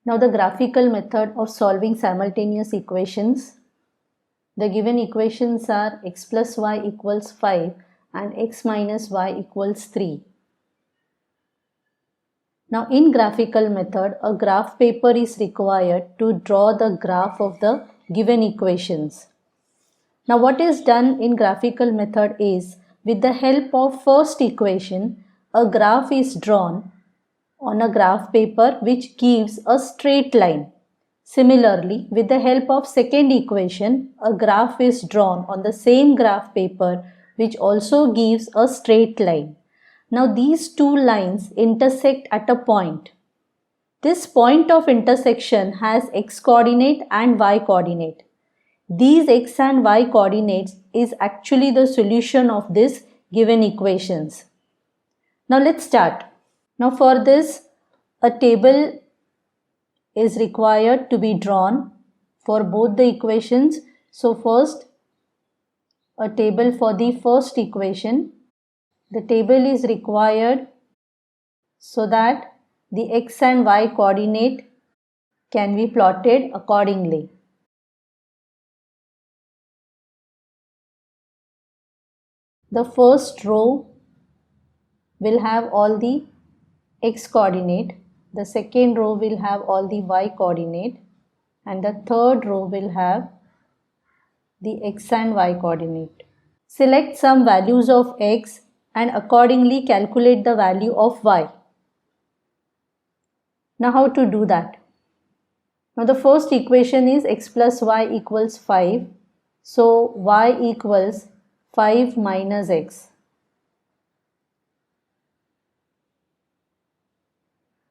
Now the graphical method of solving simultaneous equations. The given equations are x plus y equals 5 and x minus y equals 3. Now in graphical method, a graph paper is required to draw the graph of the given equations. Now what is done in graphical method is, with the help of first equation, a graph is drawn on a graph paper which gives a straight line. Similarly, with the help of second equation, a graph is drawn on the same graph paper which also gives a straight line. Now these two lines intersect at a point. This point of intersection has x coordinate and y coordinate. These x and y coordinates is actually the solution of this given equations. Now let's start. Now for this, a table is required to be drawn for both the equations. So first, a table for the first equation. The table is required so that the x and y coordinate can be plotted accordingly. The first row will have all the x coordinate, the second row will have all the y coordinate, and the third row will have the x and y coordinate. Select some values of x and accordingly calculate the value of y. Now how to do that? Now the first equation is x plus y equals 5. So y equals 5 minus x.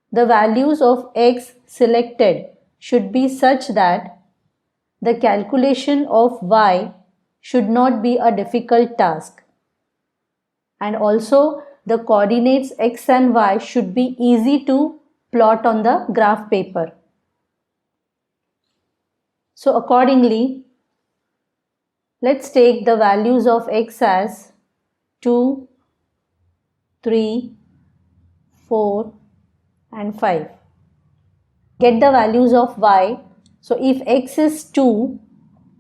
The values of x selected should be such that the calculation of y should not be a difficult task. And also the coordinates x and y should be easy to plot on the graph paper. So accordingly, let's take the values of x as 2, 3, 4 and 5. Get the values of y. So if x is 2,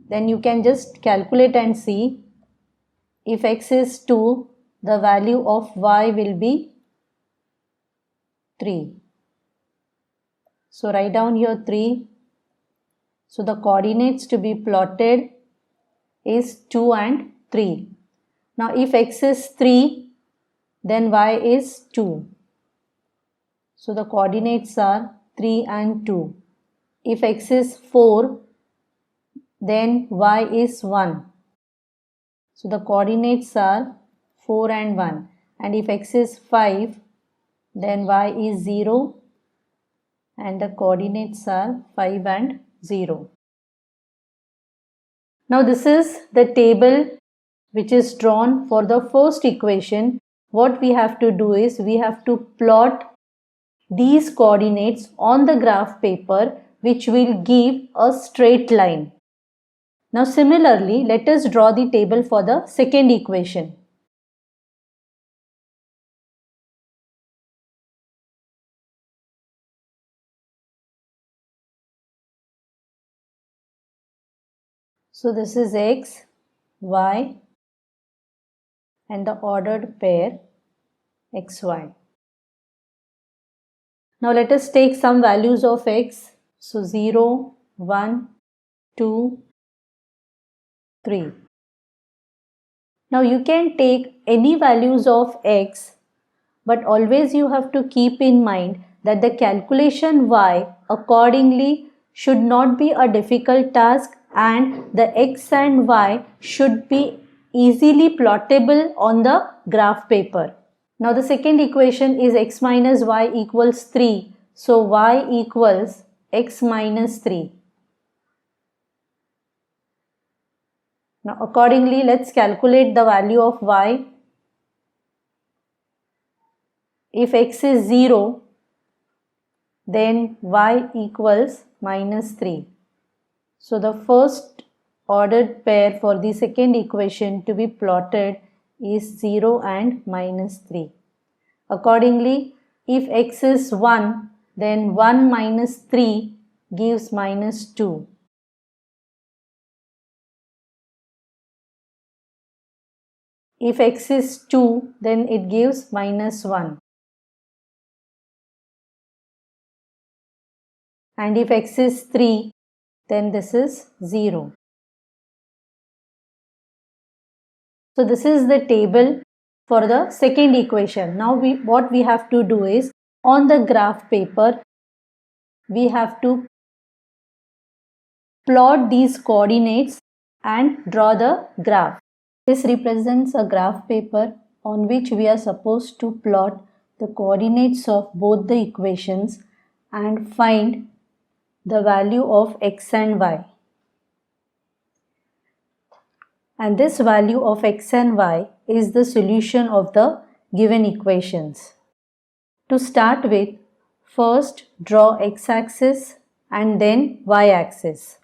then you can just calculate and see. If x is 2, the value of y will be 3. So write down here 3. So the coordinates to be plotted is 2 and 3. Now if x is 3, then y is 2. So the coordinates are 3 and 2. If x is 4, then y is 1. So the coordinates are 4 and 1. And if x is 5, then y is 0. And the coordinates are 5 and 0. Now this is the table which is drawn for the first equation. What we have to do is, we have to plot these coordinates on the graph paper which will give a straight line. Now similarly, let us draw the table for the second equation. So this is x, y and the ordered pair xy. Now let us take some values of x. So 0, 1, 2, 3. Now you can take any values of x, but always you have to keep in mind that the calculation y accordingly should not be a difficult task, and the x and y should be easily plottable on the graph paper. Now the second equation is x minus y equals 3. So y equals x minus 3. Now accordingly, let's calculate the value of y. If x is 0, then y equals minus 3. So the first ordered pair for the second equation to be plotted is 0 and minus 3. Accordingly, if x is 1, then 1 minus 3 gives minus 2. If x is 2, then it gives minus 1. And if x is 3, then this is 0. So this is the table for the second equation. Now what we have to do is, on the graph paper, we have to plot these coordinates and draw the graph. This represents a graph paper on which we are supposed to plot the coordinates of both the equations and find the value of x and y. And this value of x and y is the solution of the given equations. To start with, first draw x-axis and then y-axis.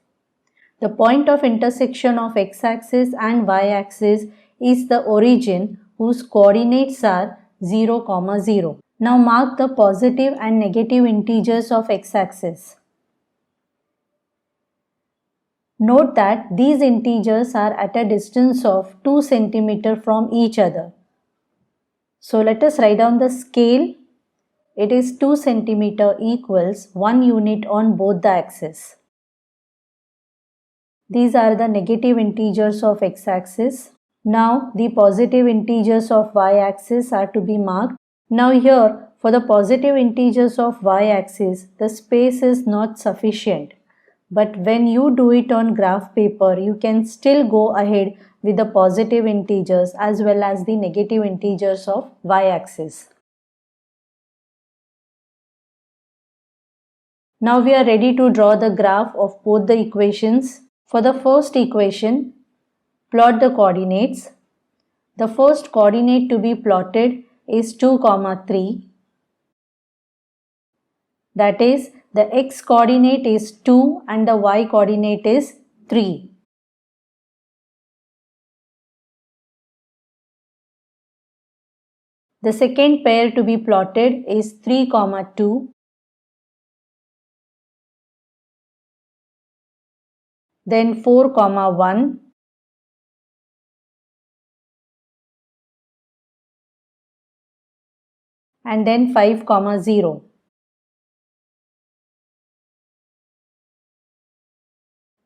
The point of intersection of x-axis and y-axis is the origin whose coordinates are 0, 0. Now mark the positive and negative integers of x-axis. Note that these integers are at a distance of 2 cm from each other. So let us write down the scale. It is 2 cm equals 1 unit on both the axes. These are the negative integers of x-axis. Now the positive integers of y-axis are to be marked. Now here, for the positive integers of y-axis, the space is not sufficient. But when you do it on graph paper, you can still go ahead with the positive integers as well as the negative integers of y-axis. Now we are ready to draw the graph of both the equations. For the first equation, plot the coordinates. The first coordinate to be plotted is 2, 3. That is, the x coordinate is 2 and the y coordinate is 3. The second pair to be plotted is 3, 2. Then 4, 1. And then 5, 0.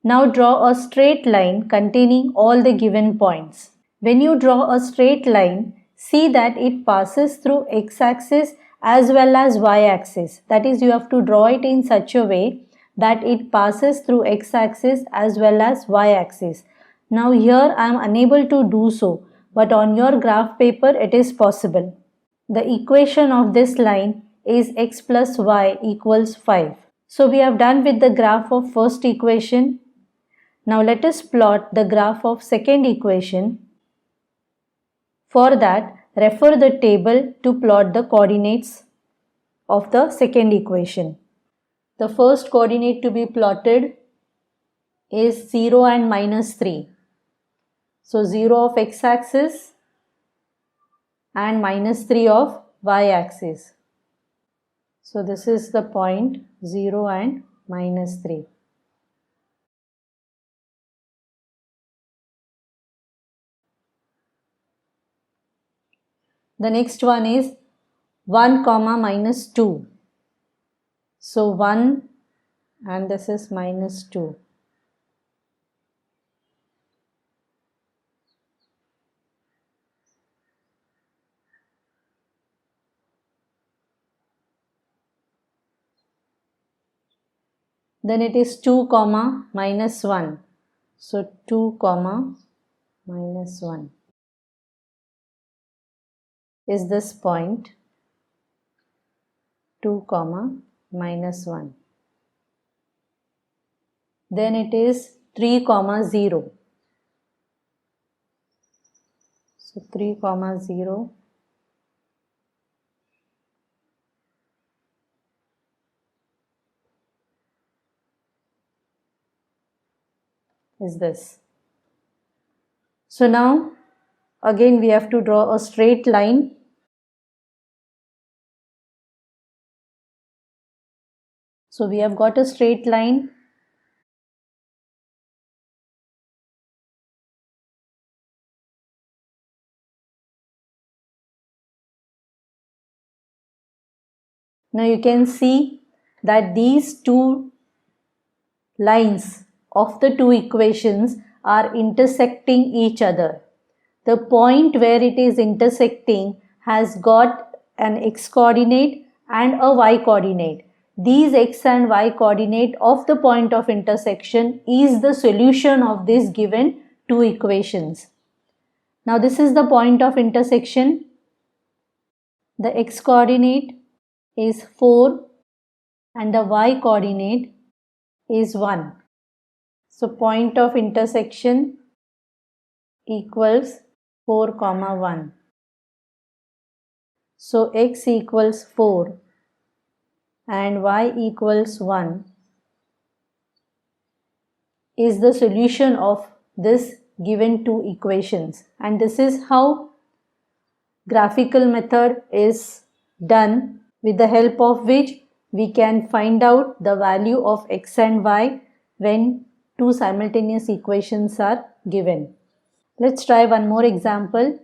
Now draw a straight line containing all the given points. When you draw a straight line, see that it passes through x-axis as well as y-axis. That is, you have to draw it in such a way that it passes through x-axis as well as y-axis. Now here I am unable to do so, but on your graph paper it is possible. The equation of this line is x plus y equals 5. So we have done with the graph of first equation. Now let us plot the graph of second equation. For that, refer the table to plot the coordinates of the second equation. The first coordinate to be plotted is 0 and minus 3. So 0 of x-axis and minus 3 of y-axis. So this is the point 0 and minus 3. The next one is 1, minus 2. So 1 and this is minus 2. Then it is 2, minus 1. So 2, minus 1 is this point 2, minus 1. Then it is 3, 0. So 3, 0 is this. So now again we have to draw a straight line. So we have got a straight line. Now you can see that these two lines of the two equations are intersecting each other. The point where it is intersecting has got an x coordinate and a y coordinate. These x and y coordinate of the point of intersection is the solution of these given two equations. Now this is the point of intersection. The x coordinate is 4 and the y coordinate is 1. So point of intersection equals 4, 1. So x equals 4 and y equals 1 is the solution of this given two equations, and this is how graphical method is done, with the help of which we can find out the value of x and y when two simultaneous equations are given. Let's try one more example.